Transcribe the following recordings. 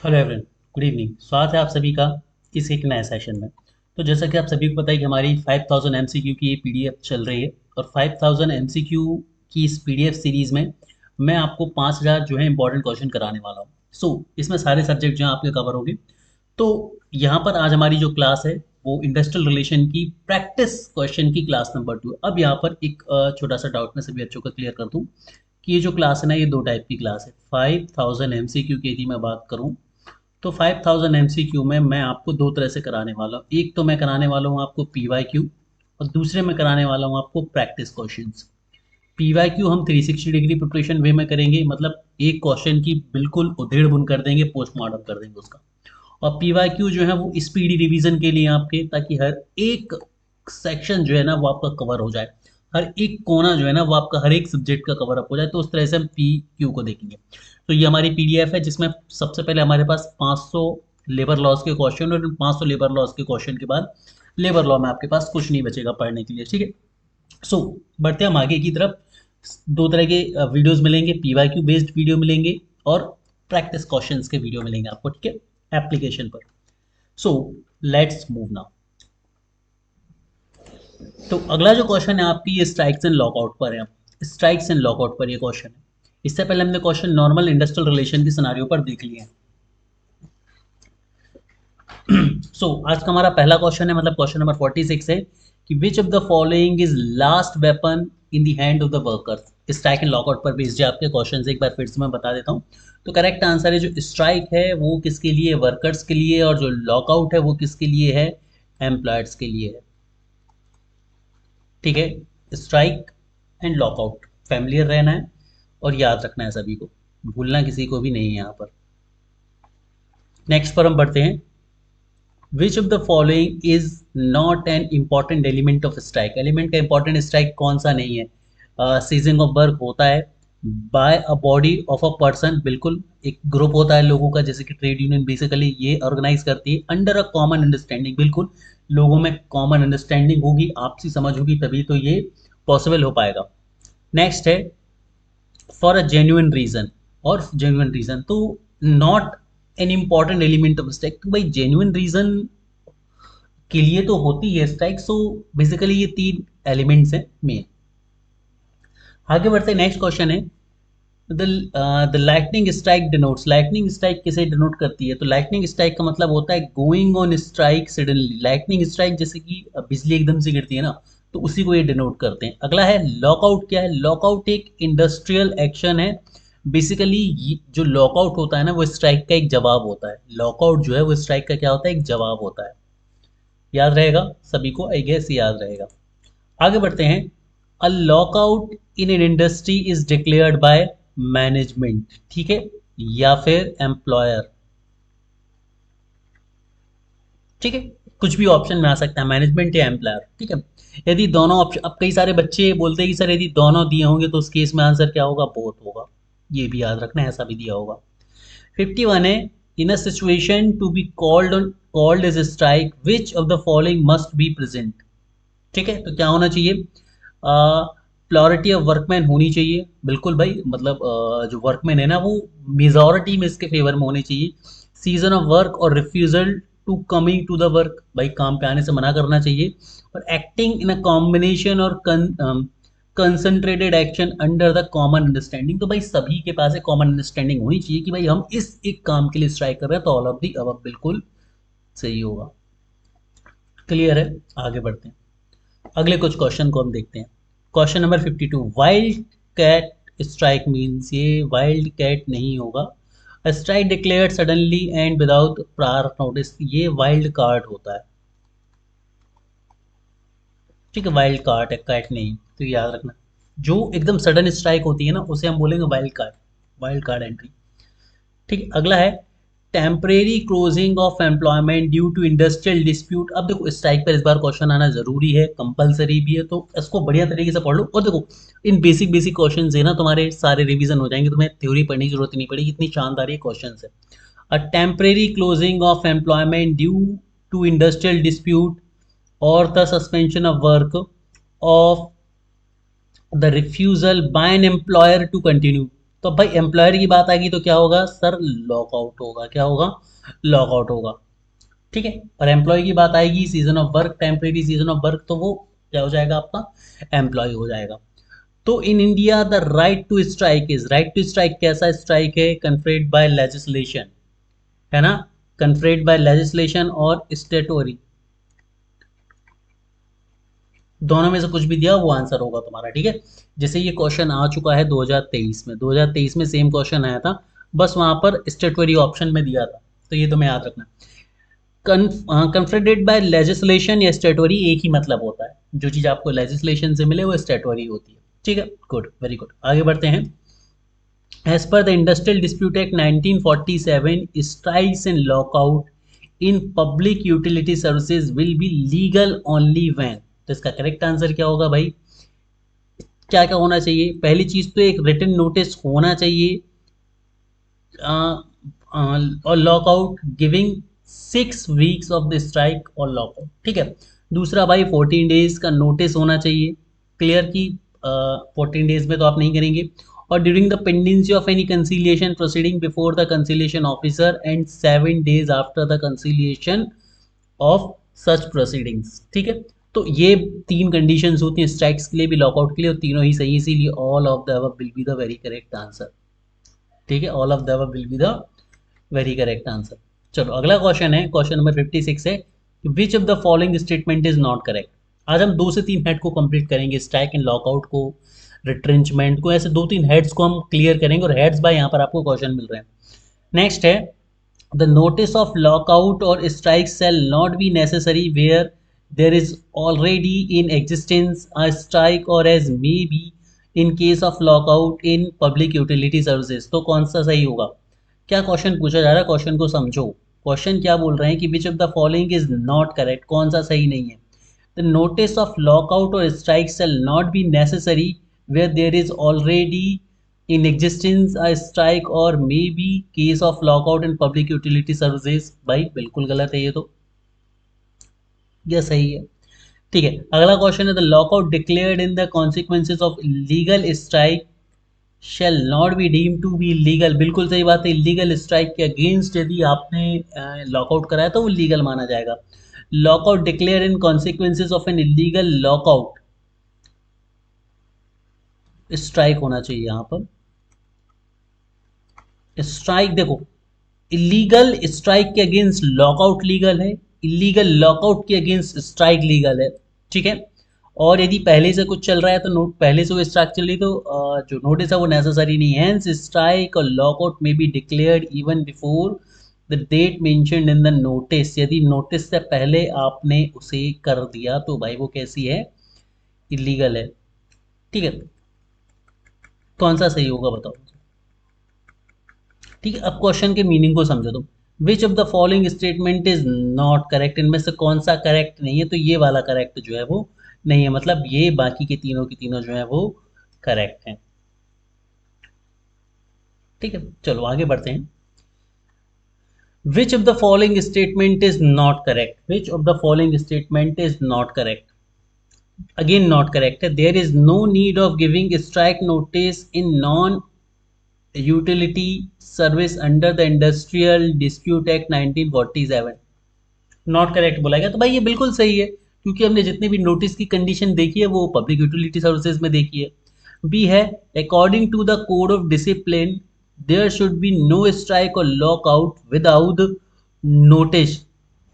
Hello everyone, good evening. स्वागत है आप सभी का इस एक नए सेशन में। तो जैसा कि आप सभी को पता है कि हमारी 5000 एमसीक्यू की ये पीडीएफ चल रही है और 5000 एमसीक्यू की इस पीडीएफ सीरीज़ में मैं आपको 5000 जो है इंपॉर्टेंट क्वेश्चन कराने वाला हूँ। इसमें सारे सब्जेक्ट जो हैं आपके कवर होंगे। तो यहाँ पर आज हमारी जो क्लास है वो इंडस्ट्रियल रिलेशन की प्रैक्टिस क्वेश्चन की क्लास नंबर 2 है। अब यहाँ पर एक छोटा सा डाउट मैं सभी बच्चों को क्लियर कर दूँ कि ये जो क्लास है ना, ये दो टाइप की क्लास है। 5000 एमसीक्यू की यदि मैं बात करूँ तो 5000 एमसीक्यू में मैं आपको दो तरह से कराने वाला हूँ। एक तो मैं कराने वाला हूँ आपको पीवाईक्यू और दूसरे में कराने वाला हूँ आपको प्रैक्टिस क्वेश्चंस। पीवाईक्यू हम 360 डिग्री प्रिपरेशन वे में करेंगे, मतलब एक क्वेश्चन की बिल्कुल उधेड़ बुन कर देंगे, पोस्टमार्टम कर देंगे उसका। और पीवाईक्यू जो है वो स्पीडी रिवीजन के लिए आपके, ताकि हर एक सेक्शन जो है ना वो आपका कवर हो जाए, हर एक कोना जो है ना वो आपका हर एक सब्जेक्ट का कवर अप हो जाए। तो उस तरह से हम पी क्यू को देखेंगे। तो ये हमारी पीडीएफ है जिसमें सबसे पहले हमारे पास 500 लेबर लॉस के क्वेश्चन और 500 लेबर लॉस के क्वेश्चन के बाद लेबर लॉ में आपके पास कुछ नहीं बचेगा पढ़ने के लिए। ठीक है। सो बढ़ते हम आगे की तरफ। दो तरह के वीडियोस मिलेंगे, पीवाईक्यू बेस्ड वीडियो मिलेंगे और प्रैक्टिस क्वेश्चंस के वीडियो मिलेंगे आपको। ठीक है, एप्लीकेशन पर। So let's move now. तो अगला जो क्वेश्चन है आपकी, ये स्ट्राइक्स एंड लॉकआउट पर है। स्ट्राइक्स एंड लॉकआउट पर ये क्वेश्चन है। इससे पहले हमने क्वेश्चन नॉर्मल इंडस्ट्रियल रिलेशन के सिनारियो पर देख लिए हैं। आज का हमारा पहला क्वेश्चन है, मतलब क्वेश्चन नंबर 46 है कि which of the following is last weapon in the hand of the workers. Strike and lockout पर बेस्ड है आपके क्वेश्चन, एक बार फिर से मैं बता देता हूँ। तो करेक्ट आंसर है, जो स्ट्राइक है वो किसके लिए, वर्कर्स के लिए, और जो लॉकआउट है वो किसके लिए है, एम्प्लॉयर्स के लिए है। ठीक है, स्ट्राइक एंड लॉकआउट फैमिलियर रहना है और याद रखना है सभी को, भूलना किसी को भी नहीं है यहाँ पर। नेक्स्ट पर हम बढ़ते हैं। Which of the following is not an important element of strike. Element का इंपॉर्टेंट स्ट्राइक कौन सा नहीं है। सीजिंग ऑफ वर्क होता है by a body of a person, बिल्कुल एक ग्रुप होता है लोगों का, जैसे कि ट्रेड यूनियन बेसिकली ये ऑर्गेनाइज करती है अंडर अ कॉमन अंडरस्टैंडिंग। बिल्कुल लोगों में कॉमन अंडरस्टैंडिंग होगी, आपसी समझ होगी, तभी तो ये पॉसिबल हो पाएगा। नेक्स्ट है फॉर अ जेन्युइन रीजन, और जेन्युइन रीजन तो not an important element of strike. तो भाई जेन्युइन रीजन के लिए तो होती है स्ट्राइक। बेसिकली ये तीन एलिमेंट्स हैं मेन। आगे बढ़ते नेक्स्ट क्वेश्चन है, the lightning strike denotes. Lightning strike किसे डिनोट करती है? तो लाइटनिंग स्ट्राइक का मतलब होता है going on strike suddenly. Lightning strike जैसे कि बिजली एकदम से गिरती है ना, तो उसी को ये डिनोट करते हैं। अगला है लॉकआउट। क्या है लॉकआउट? एक इंडस्ट्रियल एक्शन है। बेसिकली जो लॉकआउट होता है ना वो स्ट्राइक का एक जवाब होता है। लॉकआउट जो है वो स्ट्राइक का क्या होता है, एक जवाब होता है। याद रहेगा सभी को, आई गेस याद रहेगा। आगे बढ़ते हैं। A lockout in an industry is declared by management, ठीक है, या फिर एम्प्लॉयर। ठीक है, कुछ भी ऑप्शन में आ सकता है, मैनेजमेंट या एम्प्लॉयर। ठीक है, यदि दोनों ऑप्शन, अब कई सारे बच्चे बोलते हैं कि सर यदि दोनों दिए होंगे तो उस केस में आंसर क्या होगा, बोथ होगा। ये भी याद रखना है, ऐसा भी दिया होगा। 51 है, in a situation to be called as strike which of the following must be present. ठीक है, तो क्या होना चाहिए, प्लोरिटी ऑफ वर्कमैन होनी चाहिए। बिल्कुल भाई, मतलब जो वर्कमैन है ना वो मेजॉरिटी में इसके फेवर में होनी चाहिए। सीजन ऑफ वर्क और refusal to coming to the work, भाई काम पे आने से मना करना चाहिए। और एक्टिंग इन अ कॉम्बिनेशन और concentrated action under the common understanding. तो भाई सभी के पास एक कॉमन अंडरस्टैंडिंग होनी चाहिए कि भाई हम इस एक काम के लिए स्ट्राइक कर रहे हैं, तो ऑल ऑफ दी अब बिल्कुल सही होगा। क्लियर है, आगे बढ़ते हैं। अगले कुछ क्वेश्चन को हम देखते हैं। Question number 52, wild cat strike means, ये वाइल्ड कैट नहीं होगा। Strike declared suddenly and without prior notice, ये वाइल्ड कार्ड होता है। ठीक है, वाइल्ड कार्ड है, कैट नहीं, तो याद रखना। जो एकदम सडन स्ट्राइक होती है ना उसे हम बोलेंगे wild card, wild card entry. ठीक है, अगला है temporary closing of employment due to industrial dispute. अब देखो स्ट्राइक पर इस बार क्वेश्चन आना जरूरी है, कंपलसरी भी है, तो इसको बढ़िया तरीके से पढ़ लो। और देखो इन बेसिक बेसिक क्वेश्चन है ना तुम्हारे सारे रिवीजन हो जाएंगे, तुम्हें थ्योरी पढ़ने की जरूरत नहीं पड़ेगी, इतनी शानदार ये क्वेश्चन है। A temporary closing of employment due to industrial dispute or the suspension of work of the refusal by an employer to continue. तो अब भाई एम्प्लॉयर की बात आएगी तो क्या होगा सर, लॉकआउट होगा। क्या होगा, लॉकआउट होगा। ठीक है, और एम्प्लॉय की बात आएगी, season of work, temporary season of work, तो वो क्या हो जाएगा आपका, एम्प्लॉय हो जाएगा। तो in India the right to strike is, right to strike कैसा स्ट्राइक है, कन्फर्ड बाय लेजिस्लेशन, है ना, कन्फर्ड बाय लेजिस्लेशन और स्टेटोरी, दोनों में से कुछ भी दिया वो आंसर होगा तुम्हारा। ठीक है, जैसे ये क्वेश्चन आ चुका है 2023 में, 2023 में सेम क्वेश्चन आया था, बस वहां पर स्टेटोरी ऑप्शन में दिया था, तो ये तुम्हें याद रखना। कन्फेडेड बाय लेजिस्लेशन या स्टेटोरी एक ही मतलब होता है, जो चीज़ आपको लेजिस्लेशन से मिले वो स्टेटोरी होती है। ठीक है, गुड, वेरी गुड, आगे बढ़ते हैं। As per the industrial dispute act 1947, strikes and lockout in public utility services will be legal only when. तो इसका करेक्ट आंसर क्या होगा भाई, क्या क्या होना चाहिए, पहली चीज तो एक रिटन नोटिस होना चाहिए, और lockout giving 6 weeks of the strike और लॉकआउट। ठीक है, दूसरा भाई 14 डेज का नोटिस होना चाहिए, क्लियर की 14 डेज में तो आप नहीं करेंगे, और during the pendency of any conciliation proceeding before the conciliation officer and 7 days after the conciliation of such proceedings. ठीक है, तो ये 3 कंडीशंस होती हैं स्ट्राइक्स के लिए भी, लॉकआउट के लिए, और तीनों ही सही, इसीलिए all of the above will be the very correct answer. ठीक है, all of the above will be the very correct answer. चलो अगला क्वेश्चन है, क्वेश्चन नंबर 56 है, विच of the following statement is not correct. आज हम 2 से 3 हेड को कंप्लीट करेंगे, स्ट्राइक एंड लॉकआउट को, रिट्रेंचमेंट को, ऐसे 2-3 हेड्स को हम क्लियर करेंगे, और हेड्स बाय यहाँ पर आपको क्वेश्चन मिल रहे हैं। नेक्स्ट है, द नोटिस ऑफ लॉकआउट और strike shall not be necessary where there is already in existence a strike or as may be in case of lockout in public utility services. तो कौन सा सही होगा, क्या क्वेश्चन पूछा जा रहा है, क्वेश्चन को समझो। क्वेश्चन क्या बोल रहे हैं कि which of the following is not correct, कौन सा सही नहीं है। द नोटिस ऑफ लॉकआउट और strike shall not be necessary where there is already in existence a strike or maybe case of lockout in public utility services। भाई बिल्कुल गलत है ये तो, यह सही है। ठीक है, अगला क्वेश्चन है, the lockout declared in the consequences of legal strike shall not be deem to be legal. बिल्कुल सही बात है, इलीगल स्ट्राइक के अगेंस्ट यदि आपने लॉकआउट कराया तो वो लीगल माना जाएगा। Lockout declare in consequences of an illegal lockout, strike होना चाहिए यहाँ पर, स्ट्राइक देखो, इलीगल स्ट्राइक के अगेंस्ट लॉकआउट लीगल है, इलीगल लॉकआउट के अगेंस्ट स्ट्राइक लीगल है। ठीक है, और यदि पहले से कुछ चल रहा है तो नोट, पहले से वो स्ट्राइक चल रही तो जो नोटिस है वो नेसेसरी नहीं है। हेंस स्ट्राइक और लॉकआउट में be declared even before the date mentioned in the notice. यदि नोटिस से पहले आपने उसे कर दिया तो भाई वो कैसी है, इलीगल है। ठीक है, कौन सा सही होगा बताओ। ठीक है, अब क्वेश्चन के मीनिंग को समझो तुम। विच of the following statement is not correct, इनमें से कौन सा करेक्ट नहीं है, तो ये वाला करेक्ट जो है वो नहीं है, मतलब ये बाकी के तीनों की तीनों जो है वो करेक्ट हैं। ठीक है, चलो आगे बढ़ते हैं। Which of the following statement is not correct, which of the following statement is not correct, again not correct है। There is no need of giving strike notice in non utility service under the industrial dispute act 1947। Not correct बोला गया, तो भाई ये बिल्कुल सही है, क्योंकि हमने जितने भी नोटिस की कंडीशन देखी है वो पब्लिक यूटिलिटी सर्विसेज में देखी है। बी है, according to the code of discipline there should be no strike or lock out without notice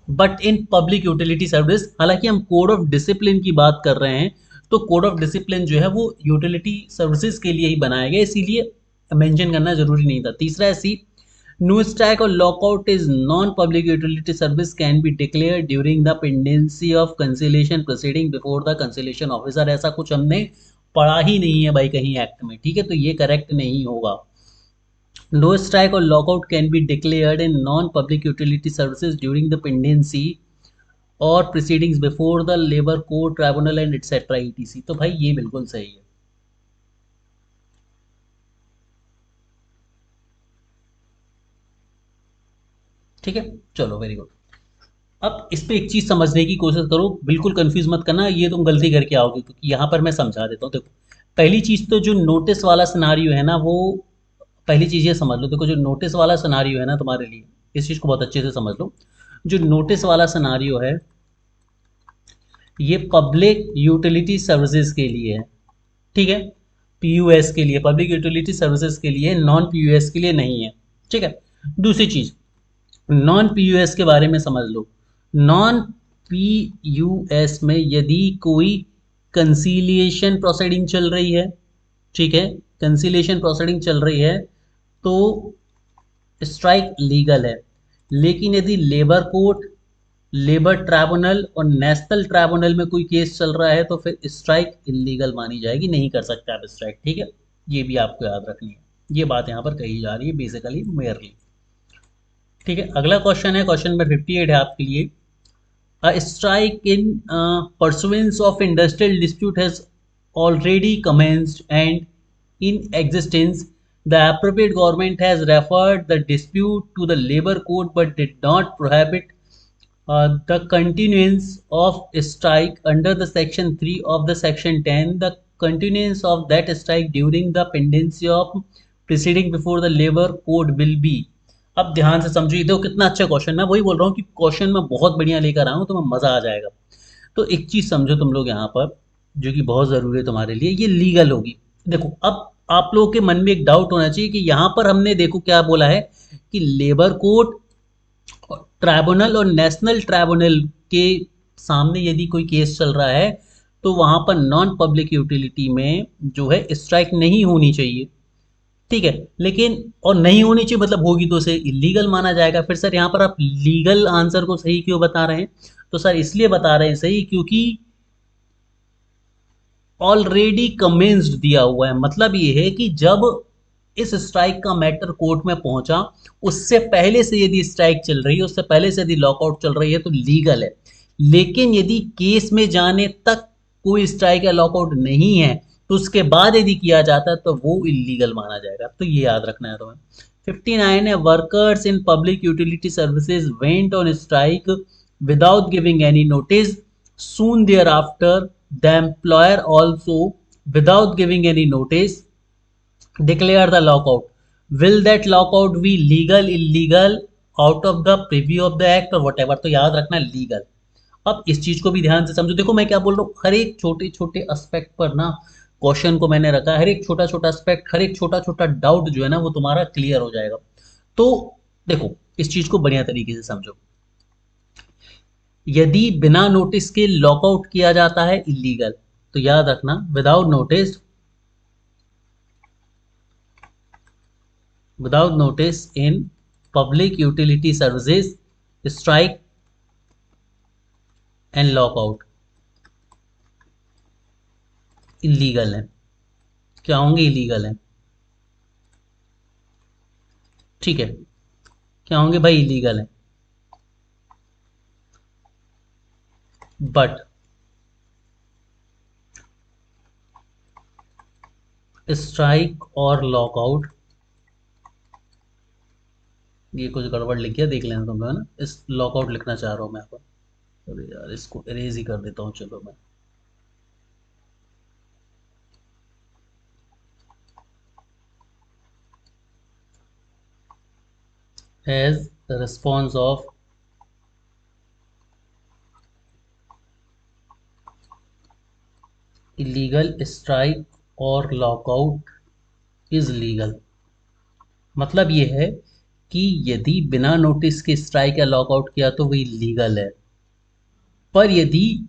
but in public utility service. हालांकि हम कोड ऑफ डिसिप्लिन की बात कर रहे हैं, तो कोड ऑफ डिसिप्लिन जो है वो यूटिलिटी सर्विसेज के लिए ही बनाया गया, इसीलिए मेंशन करना जरूरी नहीं था। तीसरा है सी, नो स्ट्राइक और lockout is non public utility service can be declare during the pendency of conciliation proceeding before the conciliation officer. ऐसा कुछ हमने पढ़ा ही नहीं है भाई कहीं एक्ट में। ठीक है, तो ये करेक्ट नहीं होगा। नो स्ट्राइक और lockout can be declared in non public utility services during the pendency or proceedings before the labour court tribunal and etcetera ETC. तो भाई ये बिल्कुल सही है। ठीक है, चलो वेरी गुड। अब इस पे एक चीज समझने की कोशिश करो, बिल्कुल कंफ्यूज मत करना, ये तुम गलती करके आओगे, क्योंकि यहाँ पर मैं समझा देता हूँ। देखो, पहली चीज तो जो नोटिस वाला सिनारियो है ना, वो पहली चीज़ ये समझ लो, देखो जो नोटिस वाला सिनारियो है ना तुम्हारे लिए, इस चीज़ को बहुत अच्छे से समझ लो। जो नोटिस वाला सिनारियो है ये पब्लिक यूटिलिटी सर्विसेज के लिए है, ठीक है, पीयूएस के लिए, पब्लिक यूटिलिटी सर्विसेज के लिए, नॉन पीयूएस के लिए नहीं है, ठीक है। दूसरी चीज़, नॉन पीयूएस के बारे में समझ लो। नॉन पीयूएस में यदि कोई कंसीलिएशन प्रोसीडिंग चल रही है, ठीक है, कंसीलिएशन प्रोसीडिंग चल रही है तो स्ट्राइक लीगल है। लेकिन यदि लेबर कोर्ट, लेबर ट्राइब्यूनल और नेशनल ट्राइब्यूनल में कोई केस चल रहा है तो फिर स्ट्राइक इलीगल मानी जाएगी, नहीं कर सकते आप स्ट्राइक, ठीक है। ये भी आपको याद रखनी है, ये बात यहाँ पर कही जा रही है बेसिकली मेयरली, ठीक है। अगला क्वेश्चन है, क्वेश्चन नंबर 58 है आपके लिए। A strike in pursuance of industrial dispute has already commenced and in existence. The appropriate government has referred the dispute to the labor court but did not prohibit the continuance of strike under the section 3 of the section 10. The continuance of that strike during the pendency of proceeding before the labor court will be। अब ध्यान से समझिए, देखो कितना अच्छा question, मैं वही बोल रहा हूँ कि क्वेश्चन मैं बहुत बढ़िया लेकर आया हूँ, तुम्हें मजा आ जाएगा। तो एक चीज समझो तुम लोग यहाँ पर, जो कि बहुत जरूरी है तुम्हारे लिए, ये लीगल होगी। देखो अब आप लोगों के मन में एक डाउट होना चाहिए कि यहाँ पर हमने देखो क्या बोला है कि लेबर कोर्ट, ट्राइब्यूनल और नेशनल ट्राइब्यूनल के सामने यदि कोई केस चल रहा है तो वहां पर नॉन पब्लिक यूटिलिटी में जो है स्ट्राइक नहीं होनी चाहिए, ठीक है। लेकिन और नहीं होनी चाहिए मतलब होगी तो उसे इलीगल माना जाएगा। फिर सर यहाँ पर आप लीगल आंसर को सही क्यों बता रहे हैं? तो सर इसलिए बता रहे हैं सही क्योंकि ऑलरेडी कमेंस्ड दिया हुआ है। मतलब ये है कि जब इस स्ट्राइक का मैटर कोर्ट में पहुंचा, उससे पहले से यदि स्ट्राइक चल रही है, उससे पहले से यदि लॉकआउट चल रही है तो लीगल है। लेकिन यदि केस में जाने तक कोई स्ट्राइक या लॉकआउट नहीं है तो उसके बाद यदि किया जाता है तो वो इलीगल माना जाएगा। तो ये याद रखना है तुम्हें। 59 है, workers in public utility services went on strike without giving any notice. Soon thereafter, the employer also, without giving any notice, declare the lockout. Will that lockout be legal, illegal, out of the preview of the act or whatever? तो याद रखना legal. अब इस चीज को भी ध्यान से समझो। देखो मैं क्या बोल रहा हूँ, हर एक छोटे छोटे एस्पेक्ट पर ना क्वेश्चन को मैंने रखा है। हर एक छोटा छोटा एस्पेक्ट, हर एक छोटा छोटा डाउट जो है ना वो तुम्हारा क्लियर हो जाएगा। तो देखो इस चीज को बढ़िया तरीके से समझो। यदि बिना नोटिस के लॉकआउट किया जाता है इलीगल, तो याद रखना without notice in public utility services strike and lockout illegal है। क्या होंगे? इलीगल है, ठीक है। क्या होंगे भाई? इलीगल है। बट स्ट्राइक और लॉकआउट, ये कुछ गड़बड़ लिख गया, देख लेना तुम लोग, है ना। इस लॉकआउट लिखना चाह रहा हूँ मैं यहाँ पर। अरे यार इसको इरेज ही कर देता हूँ, चलो मैं। As response of illegal strike और लॉकआउट इज लीगल। मतलब ये है कि यदि बिना नोटिस के स्ट्राइक या लॉकआउट किया तो वही लीगल है, पर यदि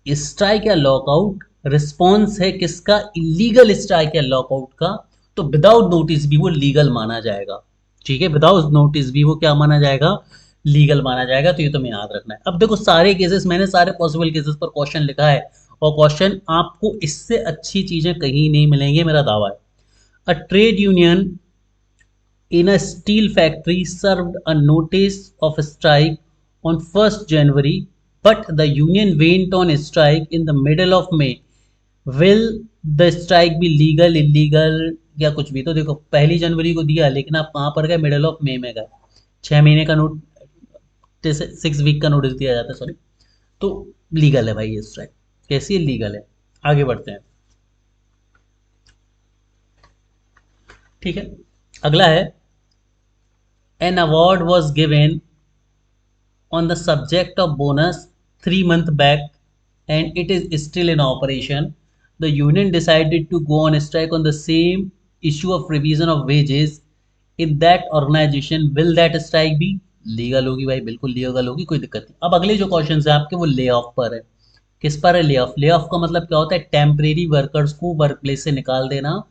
स्ट्राइक या लॉकआउट रिस्पॉन्स है किसका? इलीगल स्ट्राइक या लॉकआउट का, तो विदाउट नोटिस भी वो लीगल माना जाएगा, ठीक है। विदाउट नोटिस भी वो क्या माना जाएगा? लीगल माना जाएगा। तो ये तुम्हें याद रखना है। अब देखो सारे केसेस, मैंने सारे पॉसिबल केसेस पर क्वेश्चन लिखा है और क्वेश्चन आपको इससे अच्छी चीजें कहीं नहीं मिलेंगे, मेरा दावा है। अ trade union in a steel factory served a notice of strike on 1st January, but the union went on strike in the middle of May. Will the strike be legal, illegal या कुछ भी? तो देखो 1 जनवरी को दिया लेकिन आप कहाँ पर गए? मिडल ऑफ मे में गए। 6 महीने का नोट, 6 वीक का नोटिस दिया जाता है, सॉरी। तो लीगल है भाई ये स्ट्राइक। कैसी है? लीगल है। आगे बढ़ते हैं, ठीक है। अगला है an award was given on the subject of bonus 3 months back and it is still in operation. The union decided to go on strike on the same issue of revision of wages in that organization. Will that strike be legal होगी भाई? बिल्कुल legal होगी, कोई दिक्कत नहीं। अब अगले जो क्वेश्चन है आपके वो ले ऑफ पर है। किस पर है? Lay off. ले ऑफ का मतलब क्या होता है? टेम्परेरी वर्कर्स को वर्क प्लेस से निकाल देना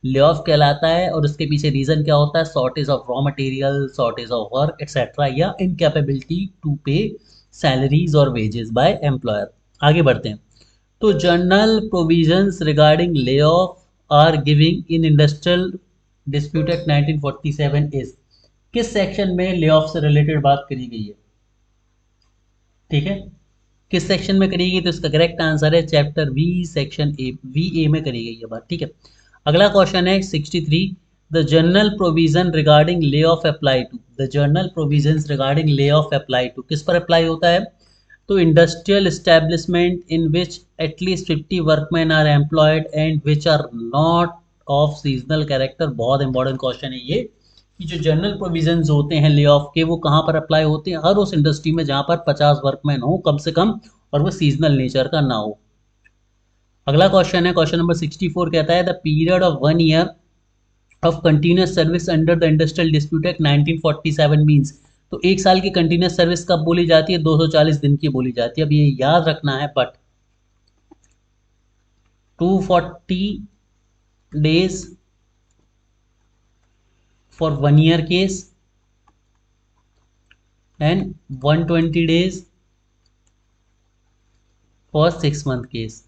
ले ऑफ कहलाता है। और उसके पीछे रीजन क्या होता है? Shortage of raw material, shortage of work etcetera, या इनकैपेबिलिटी टू पे सैलरीज और वेजेस बाय एम्प्लॉयर। आगे बढ़ते हैं। तो general provisions regarding lay off are giving in industrial dispute act 1947 is, किस सेक्शन में ले ऑफ से रिलेटेड बात करी गई है? ठीक है, किस सेक्शन में करी गई? तो इसका करेक्ट आंसर है chapter V section A, V A में करी गई है बात। ठीक है, अगला क्वेश्चन है 63। The general provision regarding lay off apply to, the general provision regarding lay off apply to किस पर अप्लाई होता है? तो industrial establishment in which at least 50 workman are employed and which are not of seasonal character. बहुत important question है ये कि जो जनरल प्रोविजंस होते हैं ले ऑफ के वो कहाँ पर अप्लाई होते हैं? हर उस इंडस्ट्री में जहाँ पर 50 वर्कमैन हो कम से कम और वो सीजनल नेचर का ना हो। अगला क्वेश्चन है क्वेश्चन नंबर 64, कहता है the period of 1 year of continuous service under the industrial dispute act 1947 means. तो 1 साल की कंटिन्यूस सर्विस कब बोली जाती है? 240 दिन की बोली जाती है। अब ये याद रखना है, but 240 days for 1 year case and 120 days for 6 month case.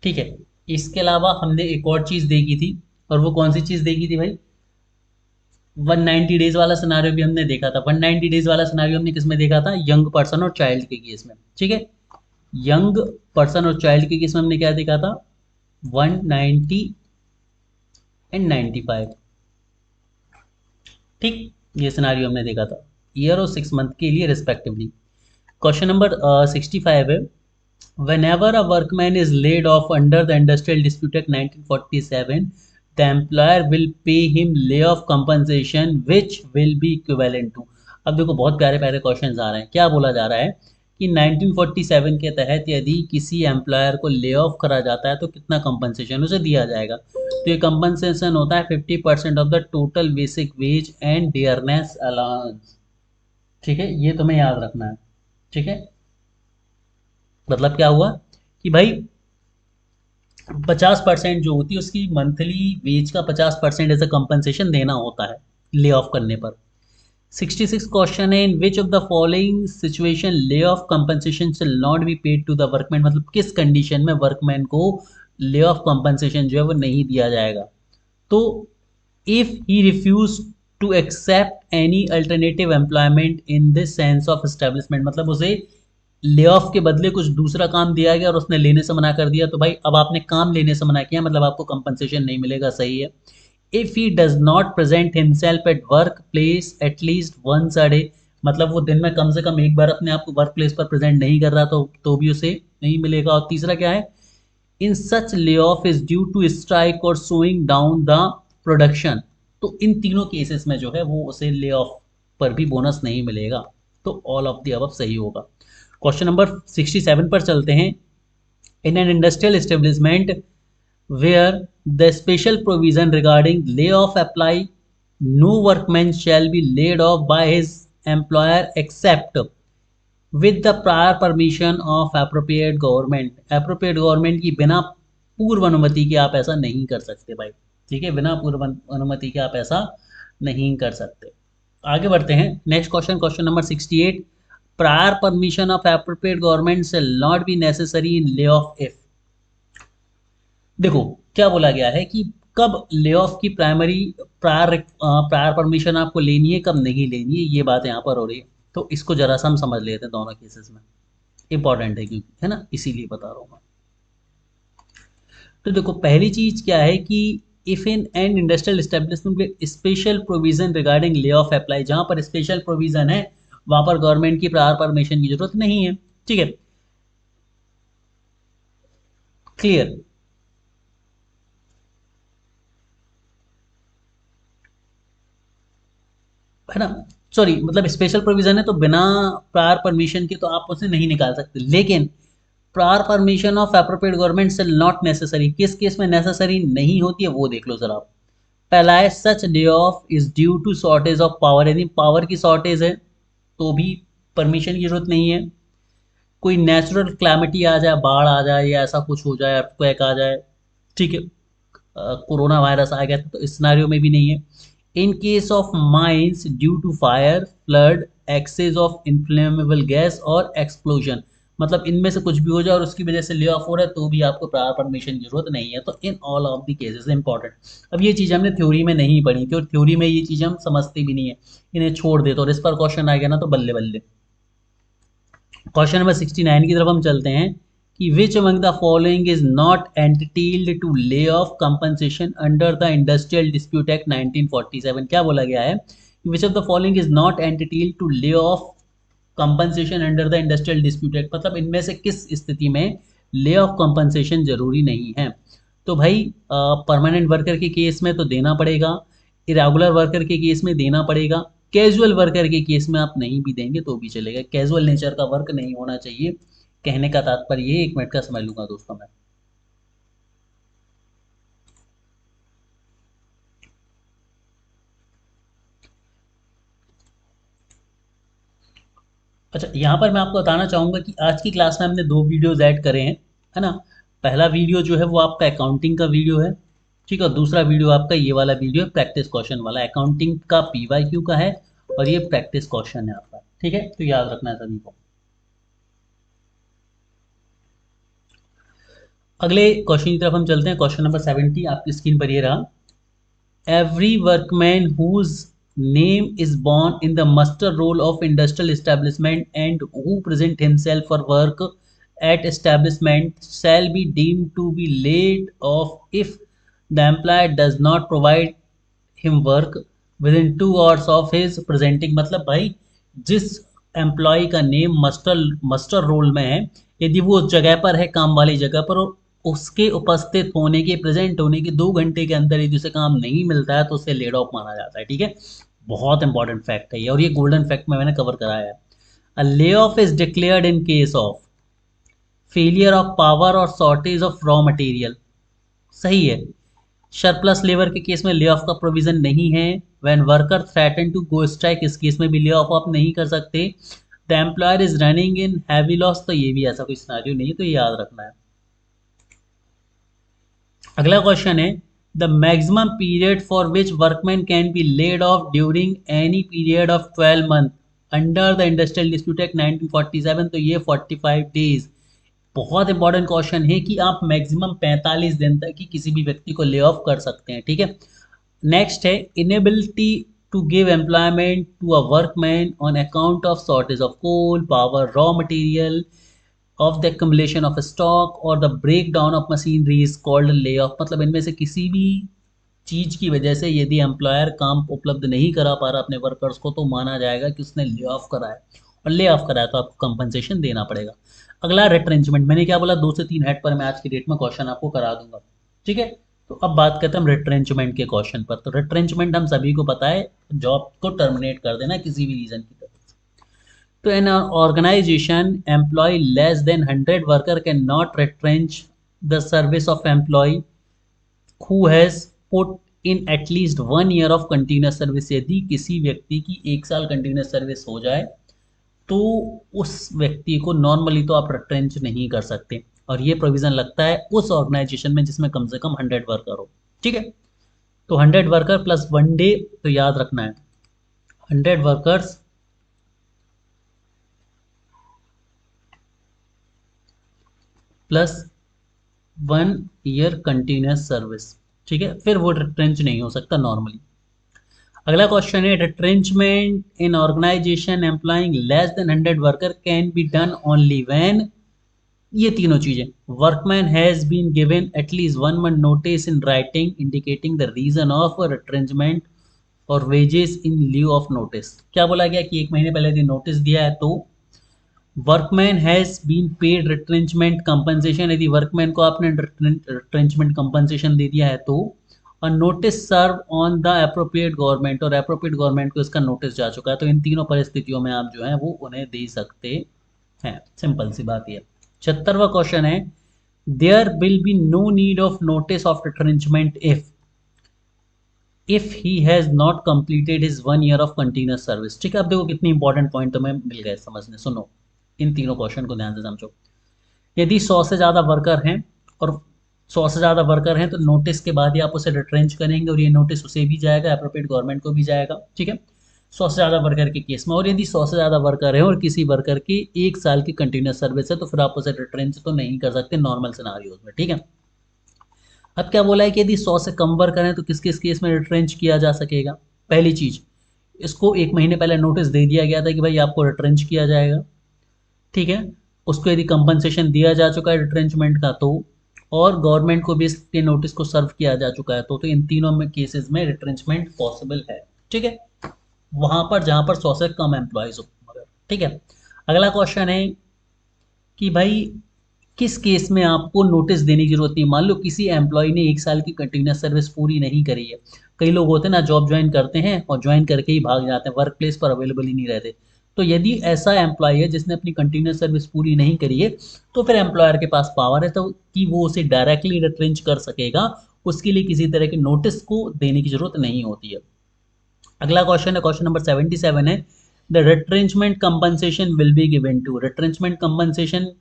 ठीक है, इसके अलावा हमने एक और चीज़ देखी थी, और वो कौन सी चीज़ देखी थी भाई? 190 डेज वाला सिनारियो भी हमने देखा था। 190 डेज वाला सिनारियो हमने किस में देखा था? यंग पर्सन और चाइल्ड के केस में। ठीक है, यंग पर्सन और चाइल्ड के केस में हमने क्या देखा था? 190 एंड 95। ठीक, ये सिनारियो हमने देखा था ईयर और 6 मंथ के लिए रिस्पेक्टिवली। क्वेश्चन नंबर 65 है whenever a workman is laid off under the Industrial Dispute Act 1947, the employer will pay him layoff compensation which will be equivalent to। अब देखो बहुत प्यारे प्यारे क्वेश्चंस आ रहे हैं। क्या बोला जा रहा है कि 1947 के तहत यदि किसी एम्प्लॉयर को ले ऑफ करा जाता है तो कितना कंपनसेशन उसे दिया जाएगा? तो ये कंपनसेशन होता है 50% of the total basic veg and dearness allowance. ठीक है, ये तुम्हें याद रखना है। ठीक है, मतलब क्या हुआ कि भाई 50% जो होती है उसकी मंथली वेज का 50% एज अ कंपनसेशन देना होता है ले ऑफ करने पर। 66 क्वेश्चन है in which of the following situation lay off compensation shall not be paid to the workman, मतलब किस कंडीशन में वर्कमैन को ले ऑफ कंपनसेशन जो है वो नहीं दिया जाएगा? तो if he refuse to accept any alternative employment in this sense of establishment, मतलब उसे ले ऑफ के बदले कुछ दूसरा काम दिया गया और उसने लेने से मना कर दिया, तो भाई अब आपने काम लेने से मना किया मतलब आपको कंपनसेशन नहीं मिलेगा। सही है। If he does not present himself at work place at least once a day, मतलब वो दिन में कम से कम एक बार अपने आप को वर्क प्लेस पर प्रेजेंट नहीं कर रहा तो भी उसे नहीं मिलेगा। और तीसरा क्या है? In such lay off is due to strike or slowing down the production. तो इन तीनों केसेस में जो है वो उसे ले ऑफ पर भी बोनस नहीं मिलेगा। तो ऑल ऑफ द अबव सही होगा। क्वेश्चन नंबर 67 पर चलते हैं। इन an industrial establishment where the special provision regarding layoff apply, no workman shall be laid off by his employer except with the prior permission of appropriate government। appropriate government की बिना पूर्व अनुमति के आप ऐसा नहीं कर सकते भाई। ठीक है, बिना पूर्व अनुमति के आप ऐसा नहीं कर सकते। आगे बढ़ते हैं। Next question, question number 68। Prior permission of appropriate government shall not be necessary in lay off if. देखो क्या बोला गया है कि कब ले ऑफ की प्रायर परमिशन आपको लेनी है, कब नहीं लेनी है, ये बात यहाँ पर हो रही है। तो इसको जरा सा हम समझ लेते हैं दोनों केसेस में, इंपॉर्टेंट है क्योंकि, है ना, इसीलिए बता रहा हूँ मैं। तो देखो पहली चीज क्या है कि if in an industrial establishment में special provision regarding lay off apply, जहां पर स्पेशल प्रोविजन है वहां पर गवर्नमेंट की प्रायर परमिशन की जरूरत नहीं है। ठीक है, क्लियर। है ना, सॉरी मतलब स्पेशल प्रोविजन है तो बिना प्रायर परमिशन के तो आप उसे नहीं निकाल सकते, लेकिन prior permission of appropriate government shall not necessary, किस केस में नेसेसरी नहीं होती है वो देख लो जरा आप। पहला है such lay off is due to shortage of power, यदि पावर की शॉर्टेज है तो भी परमिशन की जरूरत नहीं है। कोई नेचुरल क्लैमिटी आ जाए, बाढ़ आ जाए या ऐसा कुछ हो जाए, अर्थक्वेक आ जाए, ठीक है, कोरोना वायरस आ गया तो इस सिनेरियो में भी नहीं है। In case of mines due to fire, flood, excess of inflammable gas और एक्सप्लोजन, मतलब इनमें से कुछ भी हो जाए और उसकी वजह से ले ऑफ हो रहा है तो भी आपको प्रायर परमिशन की जरूरत नहीं है। तो in all of the cases important. अब ये चीज़ हमने थ्योरी में नहीं पढ़ी थी और थ्योरी में ये चीज़ हम समझते भी नहीं है, इन्हें छोड़ देते और इस पर क्वेश्चन आ गया ना तो बल्ले बल्ले। क्वेश्चन नंबर 69 की तरफ हम चलते हैं कि which among the following is not entitled to lay off compensation under the industrial dispute act 1947। क्या बोला गया है कि which of the following is not entitled to lay off compensation under the industrial dispute act, मतलब इनमें से किस स्थिति में ले ऑफ कंपनसेशन जरूरी नहीं है। तो भाई परमानेंट वर्कर के केस में तो देना पड़ेगा, इरेगुलर वर्कर के केस में देना पड़ेगा, कैजुअल वर्कर के केस में आप नहीं भी देंगे तो भी चलेगा, कैजुअल नेचर का वर्क नहीं होना चाहिए। कहने का तात्पर्य ये, एक मिनट का समझ लूंगा दोस्तों मैं। अच्छा, यहाँ पर मैं आपको बताना चाहूंगा कि आज की क्लास में हमने दो वीडियोज ऐड करे हैं, है ना। पहला वीडियो जो है वो आपका अकाउंटिंग का वीडियो है, ठीक है, और दूसरा वीडियो आपका ये वाला वीडियो है प्रैक्टिस क्वेश्चन वाला। अकाउंटिंग का PYQ का है और ये प्रैक्टिस क्वेश्चन है आपका, ठीक है, तो याद रखना है सभी को। अगले क्वेश्चन की तरफ हम चलते हैं। क्वेश्चन नंबर 70 आपकी स्क्रीन पर ये रहा। Every workman whose name is born in the muster roll of industrial establishment and who present himself for work at establishment shall be deemed to be laid off if the employer does not provide him work within 2 hours of his presenting। मतलब भाई जिस employ का name muster muster roll में है, यदि वो उस जगह पर है, काम वाली जगह पर, और उसके उपस्थित होने के, प्रेजेंट होने के 2 घंटे के अंदर यदि उसे काम नहीं मिलता है तो उसे लेड ऑफ माना जाता है, ठीक है। बहुत इंपॉर्टेंट फैक्ट है ये, और ये गोल्डन फैक्ट में मैंने कवर कराया है। A lay off is declared in case of failure of power or shortage of raw material, सही है। सरप्लस लेबर के केस में ले ऑफ का प्रोविजन नहीं है। When worker threaten to go strike, इस केस में भी ले ऑफ आप नहीं कर सकते। The employer is running in heavy loss, तो ये भी ऐसा कोई सिनेरियो नहीं है, तो ये याद रखना है। अगला क्वेश्चन है the maximum period for which workman can be laid off during any period of 12 month under the industrial dispute act 1947, तो ये 45 डेज। बहुत इंपॉर्टेंट क्वेश्चन है कि आप मैक्सिमम 45 दिन तक ही किसी भी व्यक्ति को ले ऑफ कर सकते हैं, ठीक है। नेक्स्ट है inability to give employment to a workman on account of shortage of coal, power, raw material, of the accumulation of stock or the break down of machinery is called lay off. मतलब इनमें से किसी भी चीज की वजह से यदि एम्प्लॉयर काम उपलब्ध नहीं करा पा रहा अपने वर्कर्स को तो माना जाएगा कि उसने ले ऑफ करा है, और ले ऑफ करा है तो आपको कंपनसेशन देना पड़ेगा। अगला रिट्रेंचमेंट, मैंने क्या बोला, 2 से 3 हेड पर मैं आज की डेट में क्वेश्चन आपको करा दूंगा, ठीक है। तो अब बात करते हैं हम रिट्रेंचमेंट के क्वेश्चन पर। तो रिट्रेंचमेंट हम सभी को पता है, जॉब को टर्मिनेट कर देना किसी भी रीजन की तरफ। तो an organization employ less than 100 worker cannot retrench the service of employee who has put in at least 1 year of continuous service। यदि किसी व्यक्ति की 1 साल कंटिन्यूस सर्विस हो जाए तो उस व्यक्ति को नॉर्मली तो आप रिट्रेंच नहीं कर सकते, और ये प्रोविजन लगता है उस ऑर्गेनाइजेशन में जिसमें कम से कम 100 वर्कर हो, ठीक है। तो 100 वर्कर प्लस 1 डे, तो याद रखना है 100 workers plus 1 year continuous service, ठीक है, फिर वो रिट्रेंच नहीं हो सकता नॉर्मली। अगला क्वेश्चन है retrenchment in organization employing less than 100 worker can be done only when, ये तीनों चीजें, workman has been given at least 1 month notice in writing indicating the reason of retrenchment or wages in lieu of notice. क्या बोला गया कि 1 महीने पहले यदि नोटिस दिया है तो workman has been paid retrenchment compensation, यदि वर्कमैन को आपने रिट्रेंचमेंट कंपनसेशन दे दिया है तो, notice serve on the appropriate government, और अप्रोप्रिएट गवर्नमेंट को इसका नोटिस जा चुका है, तो इन तीनों परिस्थितियों में आप जो है वो उन्हें दे सकते हैं। सिंपल सी बात ये। 76वां क्वेश्चन है, there will be no need of notice of retrenchment if he has not completed his 1 year of continuous service. ठीक है, अब देखो कितनी इंपॉर्टेंट पॉइंट तुम्हें मिल गए समझने। सुनो, इन तीनों क्वेश्चन को ध्यान से समझो। यदि 100 से ज़्यादा वर्कर हैं, और 100 से ज़्यादा वर्कर हैं, तो नोटिस के बाद ही आप उसे रिट्रेंच करेंगे, और ये नोटिस उसे भी जाएगा, अप्रोप्रिएट गवर्नमेंट को भी जाएगा। ठीक है, 100 से ज़्यादा वर्कर के केस में। और यदि 100 से ज़्यादा वर्कर है और किसी वर्कर की 1 साल की कंटिन्यूस सर्विस है, तो फिर आप उसे रिट्रेंच तो नहीं कर सकते नॉर्मल सिनारियोज में। ठीक है, अब क्या बोला है कि यदि 100 से कम वर्कर हैं तो किस किस केस में रिट्रेंच किया जा सकेगा। पहली चीज़, इसको 1 महीने पहले नोटिस दे दिया गया था कि भाई आपको रिट्रेंच किया जाएगा। ठीक है, उसको यदि कंपनसेशन दिया जा चुका है रिट्रेंचमेंट का तो, और गवर्नमेंट को भी इसके नोटिस को सर्व किया जा चुका है तो इन तीनों में केसेस में रिट्रेंचमेंट पॉसिबल है। ठीक है, वहां पर जहां पर 100 से कम एम्प्लॉयज हो। ठीक है, अगला क्वेश्चन है कि भाई किस केस में आपको नोटिस देने की जरूरत नहीं। मान लो किसी एम्प्लॉय ने 1 साल की कंटिन्यूस सर्विस पूरी नहीं करी है। कई लोग होते हैं ना, जॉब ज्वाइन करते हैं और ज्वाइन करके ही भाग जाते हैं, वर्क प्लेस पर अवेलेबल ही नहीं रहते। तो यदि ऐसा एम्प्लॉय है जिसने अपनी कंटिन्यूस सर्विस पूरी नहीं करी है, तो फिर एम्प्लॉयर के पास पावर है तो कि वो उसे डायरेक्टली रिट्रेंच कर सकेगा। उसके लिए किसी तरह के नोटिस को देने की जरूरत नहीं होती है। अगला क्वेश्चन है, क्वेश्चन नंबर 77 है, the retrenchment compensation will be given to. Retrenchment compensation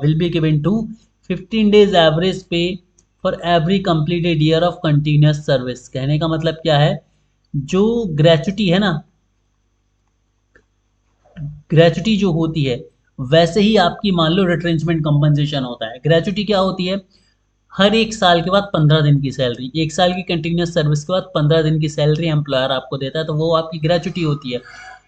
will be given to 15 days average pay for every completed year of continuous service। कहने का मतलब क्या है, जो ग्रेचुटी है ना, ग्रेचुटी जो होती है वैसे ही आपकी मान लो रिट्रेंचमेंट कंपनसेशन होता है। ग्रेचुटी क्या होती है, हर 1 साल के बाद 15 दिन की सैलरी, 1 साल की कंटिन्यूस सर्विस के बाद 15 दिन की सैलरी एम्प्लॉयर आपको देता है, तो वो आपकी ग्रेचुटी होती है।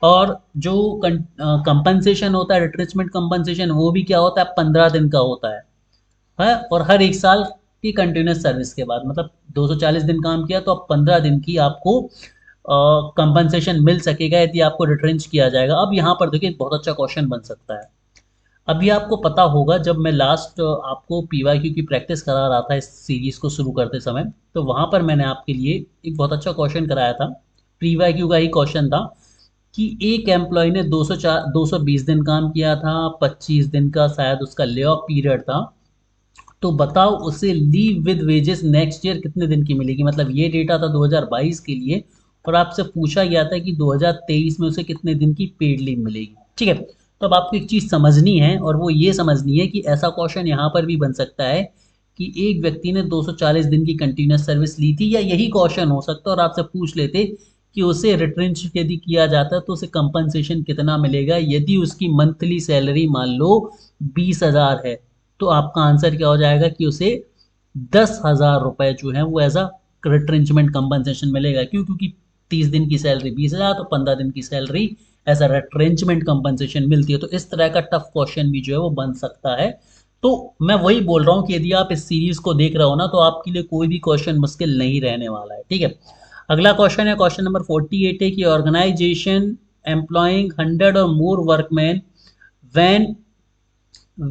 और जो कंपनसेशन होता है, रिट्रेंचमेंट कंपनसेशन, वो भी क्या होता है, 15 दिन का होता है। और हर 1 साल की कंटिन्यूस सर्विस के बाद, मतलब 240 दिन काम किया तो अब 15 दिन की आपको कंपनसेशन मिल सकेगा यदि आपको रिट्रेंच किया जाएगा। अब यहाँ पर देखिए बहुत अच्छा क्वेश्चन बन सकता है। अभी आपको पता होगा, जब मैं लास्ट आपको पीवाईक्यू की प्रैक्टिस करा रहा था इस सीरीज को शुरू करते समय, तो वहाँ पर मैंने आपके लिए एक बहुत अच्छा क्वेश्चन कराया था। पीवाईक्यू का ही क्वेश्चन था कि एक एम्प्लॉय ने 220 दिन काम किया था, 25 दिन का शायद उसका ले ऑफ पीरियड था, तो बताओ उसे leave with wages next year कितने दिन की मिलेगी। मतलब ये डेटा था 2022 के लिए, और आपसे पूछा गया था कि 2023 में उसे कितने दिन की पेड लीव मिलेगी। ठीक है, तो अब आपको एक चीज़ समझनी है, और वो ये समझनी है कि ऐसा क्वेश्चन यहाँ पर भी बन सकता है कि एक व्यक्ति ने 240 दिन की कंटिन्यूस सर्विस ली थी, या यही क्वेश्चन हो सकता है और आपसे पूछ लेते कि उसे रिट्रेंच यदि किया जाता तो उसे कंपनसेशन कितना मिलेगा। यदि उसकी मंथली सैलरी मान लो 20,000 है, तो आपका आंसर क्या हो जाएगा कि उसे 10,000 रुपये जो है वो एज अ रिट्रेंचमेंट कंपनसेशन मिलेगा। क्यों, क्योंकि 30 दिन की सैलरी 20,000, तो 15 दिन की salary as a retrenchment compensation मिलती है। तो इस तरह का टफ क्वेश्चन भी जो है वो बन सकता है। तो मैं वही बोल रहा हूँ कि यदि आप इस सीरीज को देख रहे हो ना, तो आपके लिए कोई भी क्वेश्चन मुश्किल नहीं रहने वाला है। ठीक है, अगला क्वेश्चन है, क्वेश्चन नंबर 48 है कि ऑर्गेनाइजेशन एम्प्लॉइंग 100 और मोर वर्कमैन व्हेन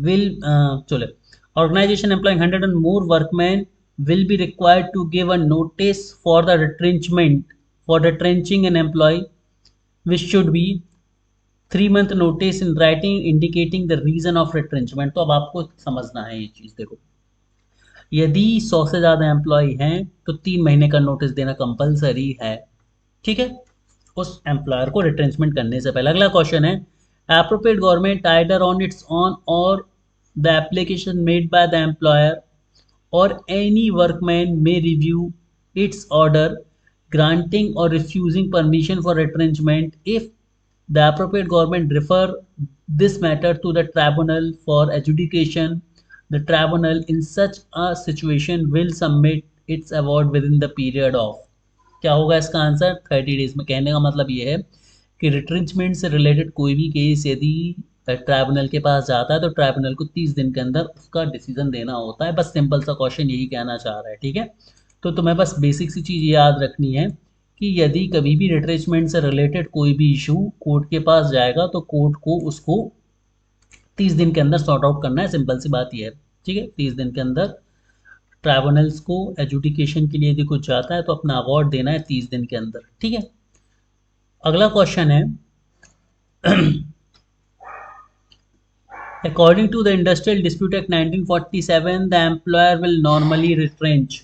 will चलो, organization employing 100 and more workmen will be required to give a notice for the retrenchment for retrenching an employee, which should be 3 month notice in writing indicating the reason of retrenchment। तो अब आपको समझना है ये चीज़। देखो, यदि 100 से ज़्यादा एम्प्लॉय हैं तो 3 महीने का नोटिस देना कंपलसरी है। ठीक है, उस एम्प्लॉयर को रिट्रेंचमेंट करने से पहले। अगला क्वेश्चन है, appropriate government either on its own or the application made by the employer or any workman may review its order granting or refusing permission for retrenchment if the appropriate government refer this matter to the tribunal for adjudication। The tribunal in such a situation will submit its award within the period of। क्या होगा इसका answer, 30 days में। कहने का मतलब ये है कि रिट्रेंचमेंट से रिलेटेड कोई भी केस यदि ट्राइब्यूनल के पास जाता है तो ट्राइब्यूनल को 30 दिन के अंदर उसका डिसीजन देना होता है। बस सिंपल सा क्वेश्चन यही कहना चाह रहा है। ठीक है, तो तुम्हें बस बेसिक सी चीज़ याद रखनी है कि यदि कभी भी रिट्रेंचमेंट से रिलेटेड कोई भी इशू कोर्ट के पास जाएगा तो कोर्ट को उसको 30 दिन के अंदर सॉर्ट आउट करना है। सिंपल सी बात यह है। ठीक है, 30 दिन के अंदर ट्राइब्यूनल्स को एजुडिकेशन के लिए यदि कुछ जाता है तो अपना अवार्ड देना है 30 दिन के अंदर, ठीक है। अगला क्वेश्चन है, according to the Industrial Dispute Act 1947, the employer will normally retrench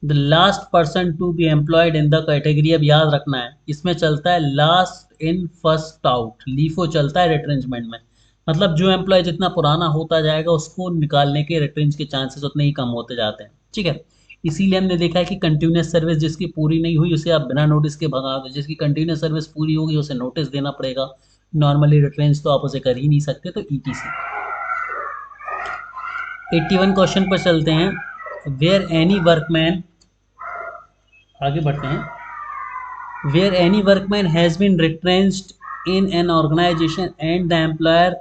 the last person to be employed in the category। अब याद रखना है, इसमें चलता है last in first out, LIFO चलता है रिट्रेंचमेंट में। मतलब जो एम्प्लॉय जितना पुराना होता जाएगा उसको निकालने के रिट्रेंच के चांसेस उतने ही कम होते जाते हैं, ठीक है। इसीलिए हमने देखा है कि कंटिन्यूस सर्विस जिसकी पूरी नहीं हुई उसे आप बिना नोटिस के भगा दो, जिसकी कंटिन्यूस सर्विस पूरी होगी उसे नोटिस देना पड़ेगा। नॉर्मली रिट्रेंच तो आप उसे कर ही नहीं सकते, तो ETC। 81 क्वेश्चन पर चलते हैं। वेयर एनी वर्कमैन, आगे बढ़ते हैं। Where any workman has been retrenched in an organization and the employer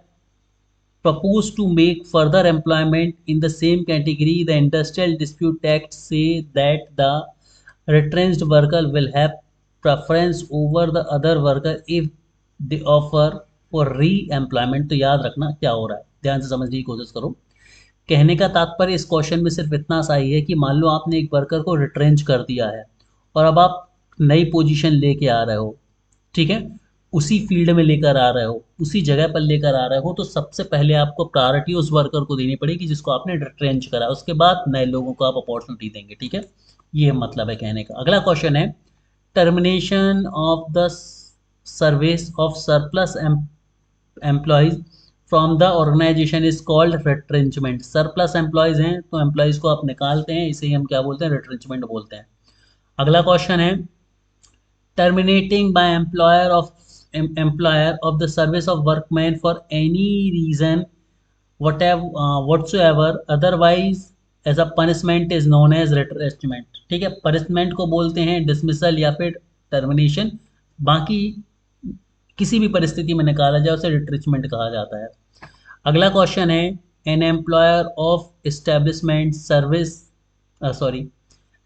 propose to make further employment in the same category, the Industrial Dispute Act say that the retrenched worker will have preference over the other worker if they offer for re-employment। तो याद रखना क्या हो रहा है, ध्यान से समझने की कोशिश करो। कहने का तात्पर्य इस क्वेश्चन में सिर्फ इतना सा ही है कि मान लो आपने एक वर्कर को रिट्रेंच कर दिया है और अब आप नई पोजीशन लेके आ रहे हो, ठीक है, उसी फील्ड में लेकर आ रहे हो, उसी जगह पर लेकर आ रहे हो, तो सबसे पहले आपको प्रायोरिटी उस वर्कर को देनी पड़ेगी जिसको आपने रिट्रेंच करा, उसके बाद नए लोगों को आप अपॉर्चुनिटी देंगे, ठीक है। ये मतलब है कहने का। अगला क्वेश्चन है, termination of the service of surplus employees from the organisation is called retrenchment. Surplus employees हैं तो एम्प्लॉयज को आप निकालते हैं, इसे ही हम क्या बोलते हैं, रिट्रेंचमेंट बोलते हैं। अगला क्वेश्चन है, terminating by employer of the service of workman for any reason whatsoever otherwise as a punishment is known as retrenchment। ठीक है, पनिशमेंट को बोलते हैं डिसमिसल या फिर टर्मिनेशन, बाकी किसी भी परिस्थिति में निकाला जाए उसे रिट्रेंचमेंट कहा जाता है। अगला क्वेश्चन है, an employer of establishment service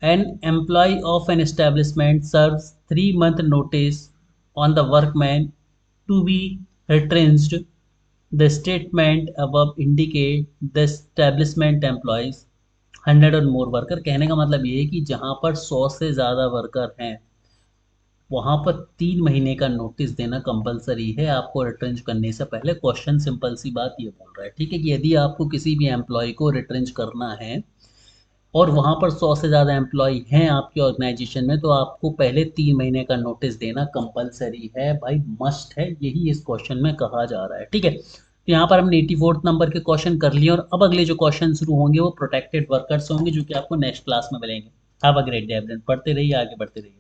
an employee of an establishment serves 3-month notice on the workman to be retrenched। The statement above indicate the establishment employs 100 और more worker। कहने का मतलब ये है कि जहाँ पर 100 से ज़्यादा वर्कर हैं वहाँ पर 3 महीने का नोटिस देना कंपलसरी है आपको रिट्रेंच करने से पहले। क्वेश्चन सिंपल सी बात ये बोल रहा है, ठीक है, कि यदि आपको किसी भी एम्प्लॉय को रिट्रेंच करना है और वहाँ पर 100 से ज़्यादा एम्प्लॉय हैं आपके ऑर्गेनाइजेशन में, तो आपको पहले 3 महीने का नोटिस देना कंपलसरी है भाई, मस्ट है, यही इस क्वेश्चन में कहा जा रहा है, ठीक है। तो यहाँ पर हमने 84 नंबर के क्वेश्चन कर लिए और अब अगले जो क्वेश्चन शुरू होंगे वो प्रोटेक्टेड वर्कर्स होंगे जो कि आपको नेक्स्ट क्लास में मिलेंगे। Have a great day everyone, पढ़ते रहिए, आगे बढ़ते रहिए।